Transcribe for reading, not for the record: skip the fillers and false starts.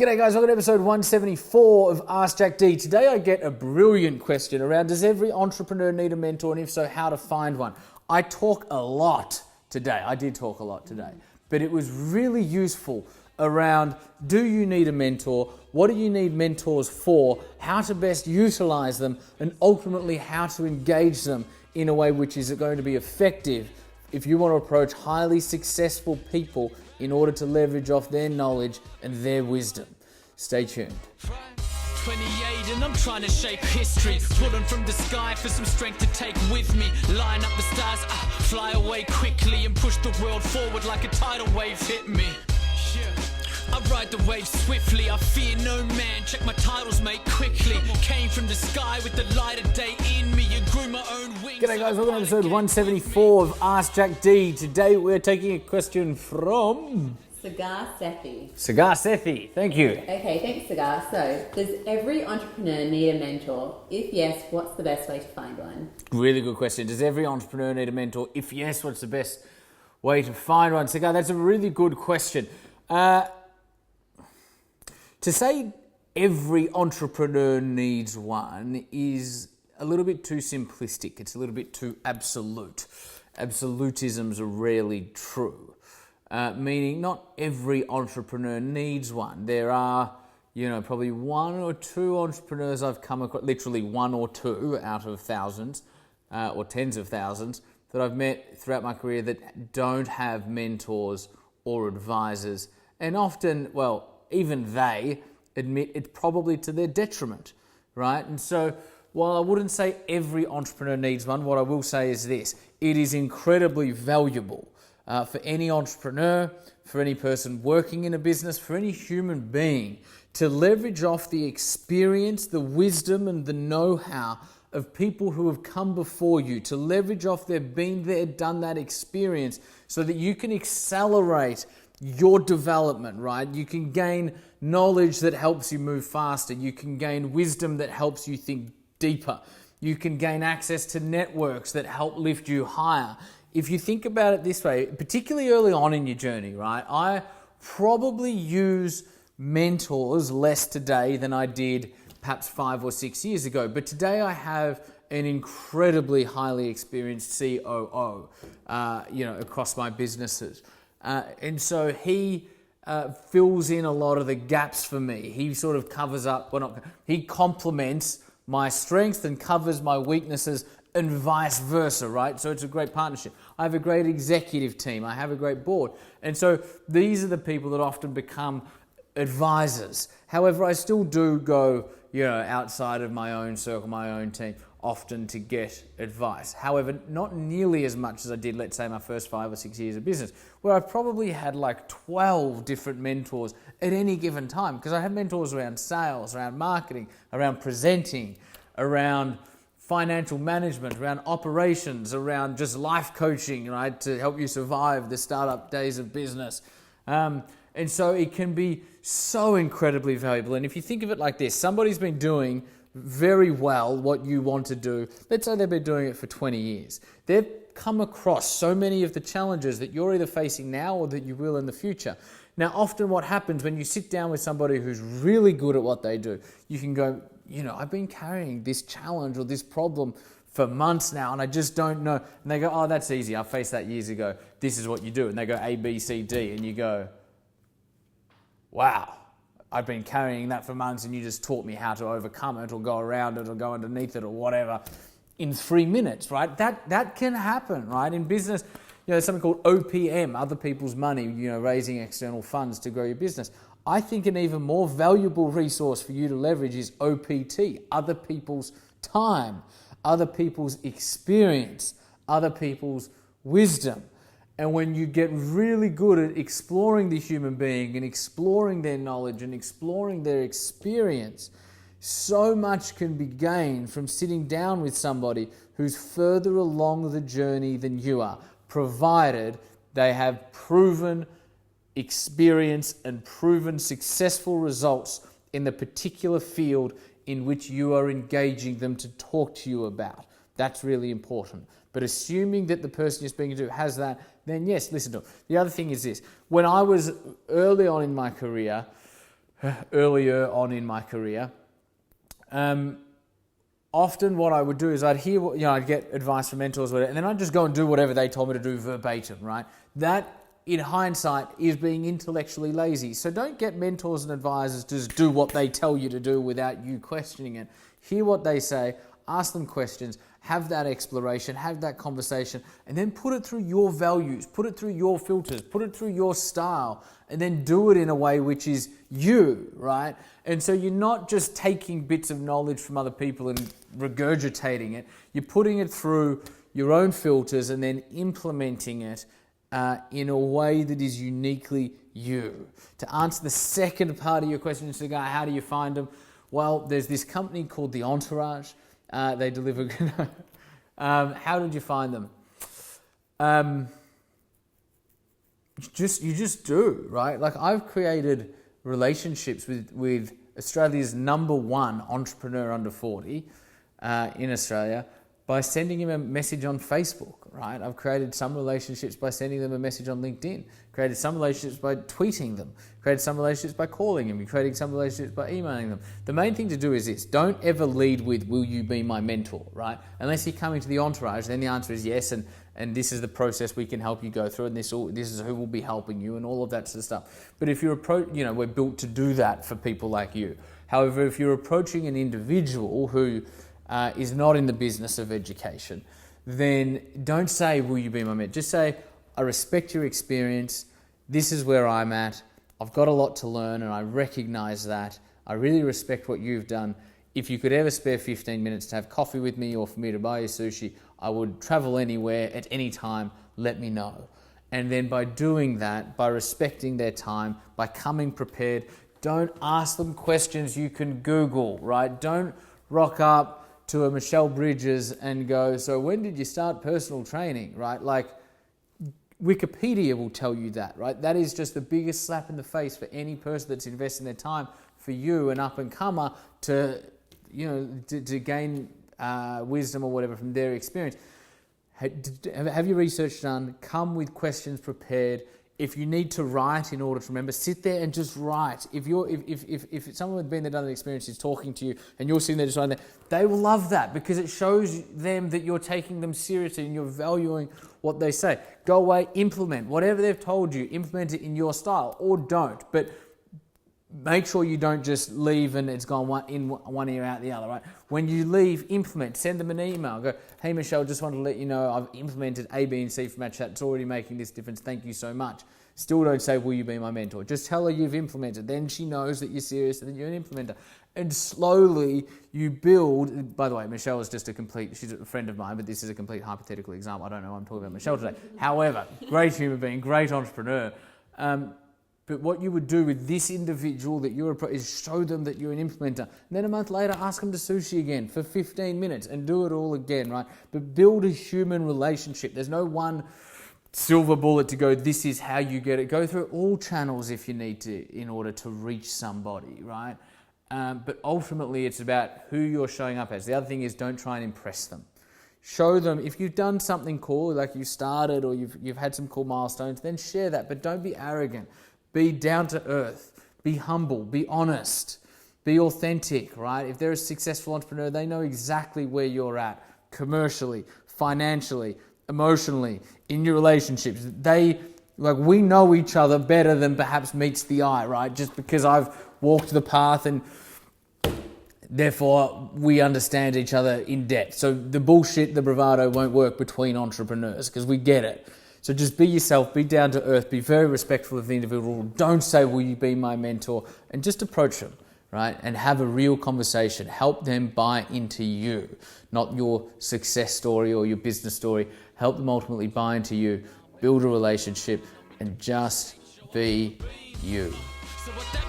G'day guys, welcome to episode 174 of Ask Jack D. Today I get a brilliant question around, does every entrepreneur need a mentor, and if so, how to find one? I talk a lot today, but it was really useful around, do you need a mentor? What do you need mentors for? How to best utilize them, and ultimately how to engage them in a way which is going to be effective if you want to approach highly successful people in order to leverage off their knowledge and their wisdom. Stay tuned. 28 and I'm trying to shape history, pulling from the sky for some strength to take with me, line up the stars, fly away quickly and push the world forward like a tidal wave hit me. I ride the wave swiftly, I fear no man, check my titles mate quickly, came from the sky with the light of day in me and grew my own wings. G'day guys, welcome to episode 174 of Ask Jack D. Today we're taking a question from Cigar Sethi. Cigar Sethi, thank you. Okay, thanks Cigar. So, does every entrepreneur need a mentor? If yes, what's the best way to find one? Really good question. Does every entrepreneur need a mentor? If yes, what's the best way to find one? Cigar, that's a really good question. To say every entrepreneur needs one is a little bit too simplistic. It's a little bit too absolute. Absolutisms are rarely true. Meaning not every entrepreneur needs one. There are, probably one or two entrepreneurs I've come across, literally one or two out of thousands or tens of thousands that I've met throughout my career that don't have mentors or advisors. And often, even they admit it's probably to their detriment, right? And so while I wouldn't say every entrepreneur needs one, what I will say is this: it is incredibly valuable for any entrepreneur, for any person working in a business, for any human being to leverage off the experience, the wisdom and the know-how of people who have come before you, to leverage off their been there, done that experience so that you can accelerate your development, right? You can gain knowledge that helps you move faster. You can gain wisdom that helps you think deeper. You can gain access to networks that help lift you higher. If you think about it this way, particularly early on in your journey, right? I probably use mentors less today than I did perhaps 5 or 6 years ago. But today I have an incredibly highly experienced COO, across my businesses. And so he fills in a lot of the gaps for me. He sort of covers up, he complements my strengths and covers my weaknesses and vice versa, right? So it's a great partnership. I have a great executive team. I have a great board. And so these are the people that often become advisors. However, I still do go, outside of my own circle, my own team, often to get advice. However, not nearly as much as I did, let's say, my first 5 or 6 years of business, where I probably had like 12 different mentors at any given time, because I had mentors around sales, around marketing, around presenting, around financial management, around operations, around just life coaching, right, to help you survive the startup days of business. And so it can be so incredibly valuable. And if you think of it like this, somebody's been doing very well what you want to do. Let's say they've been doing it for 20 years. They've come across so many of the challenges that you're either facing now or that you will in the future. Now, often what happens when you sit down with somebody who's really good at what they do, you can go, I've been carrying this challenge or this problem for months now and I just don't know. And they go, oh, that's easy. I faced that years ago. This is what you do. And they go A, B, C, D. And you go, wow, I've been carrying that for months and you just taught me how to overcome it or go around it or go underneath it or whatever in 3 minutes, right? That can happen, right? In business, there's something called OPM, other people's money, raising external funds to grow your business. I think an even more valuable resource for you to leverage is OPT, other people's time, other people's experience, other people's wisdom. And when you get really good at exploring the human being and exploring their knowledge and exploring their experience, so much can be gained from sitting down with somebody who's further along the journey than you are, provided they have proven experience and proven successful results in the particular field in which you are engaging them to talk to you about. That's really important. But assuming that the person you're speaking to has that, then yes, listen to them. The other thing is this. When I was early on in my career, earlier on in my career, often what I would do is I'd hear, I'd get advice from mentors, and then I'd just go and do whatever they told me to do verbatim, right? That, in hindsight, is being intellectually lazy. So don't get mentors and advisors to just do what they tell you to do without you questioning it. Hear what they say, ask them questions, have that exploration, have that conversation, and then put it through your values, put it through your filters, put it through your style, and then do it in a way which is you, right? And so you're not just taking bits of knowledge from other people and regurgitating it, you're putting it through your own filters and then implementing it in a way that is uniquely you. To answer the second part of your question, so how do you find them? Well, there's this company called the Entourage. They deliver. How did you find them? You just do, right? Like, I've created relationships with Australia's #1 entrepreneur under 40 in Australia by sending him a message on Facebook, right? I've created some relationships by sending them a message on LinkedIn, created some relationships by tweeting them, created some relationships by calling them, creating some relationships by emailing them. The main thing to do is this: don't ever lead with, will you be my mentor, right? Unless you're coming to the Entourage, then the answer is yes, and this is the process we can help you go through, and this is who will be helping you, and all of that sort of stuff. But if you're we're built to do that for people like you. However, if you're approaching an individual who is not in the business of education, then don't say, will you be my mentor? Just say, I respect your experience. This is where I'm at. I've got a lot to learn, and I recognize that. I really respect what you've done. If you could ever spare 15 minutes to have coffee with me or for me to buy you sushi, I would travel anywhere at any time. Let me know. And then by doing that, by respecting their time, by coming prepared, don't ask them questions you can Google, right? Don't rock up to a Michelle Bridges and go, so when did you start personal training, right? Like, Wikipedia will tell you that, right? That is just the biggest slap in the face for any person that's investing their time for you, an up-and-comer, to gain wisdom or whatever from their experience. Have your research done, come with questions prepared. If you need to write in order to remember, sit there and just write. If someone with been there, done the experience is talking to you and you're sitting there just writing there, they will love that because it shows them that you're taking them seriously and you're valuing what they say. Go away, implement whatever they've told you, implement it in your style, or don't. But make sure you don't just leave and it's gone one ear out the other, right? When you leave, implement. Send them an email. Go, hey, Michelle, just wanted to let you know I've implemented A, B, and C from our chat. It's already making this difference. Thank you so much. Still don't say, will you be my mentor? Just tell her you've implemented. Then she knows that you're serious and that you're an implementer. And slowly you build. By the way, Michelle is just she's a friend of mine, but this is a complete hypothetical example. I don't know why I'm talking about Michelle today. However, great human being, great entrepreneur. But what you would do with this individual that you're is show them that you're an implementer. And then a month later, ask them to sushi again for 15 minutes and do it all again, right? But build a human relationship. There's no one silver bullet to go, this is how you get it. Go through all channels if you need to in order to reach somebody, right? But ultimately, it's about who you're showing up as. The other thing is don't try and impress them. Show them, if you've done something cool, like you started or you've had some cool milestones, then share that. But don't be arrogant. Be down to earth, be humble, be honest, be authentic, right? If they're a successful entrepreneur, they know exactly where you're at commercially, financially, emotionally, in your relationships. We know each other better than perhaps meets the eye, right? Just because I've walked the path and therefore we understand each other in depth. So the bullshit, the bravado won't work between entrepreneurs because we get it. So just be yourself, be down to earth, be very respectful of the individual. Don't say, will you be my mentor? And just approach them, right? And have a real conversation. Help them buy into you, not your success story or your business story. Help them ultimately buy into you, build a relationship, and just be you. So what that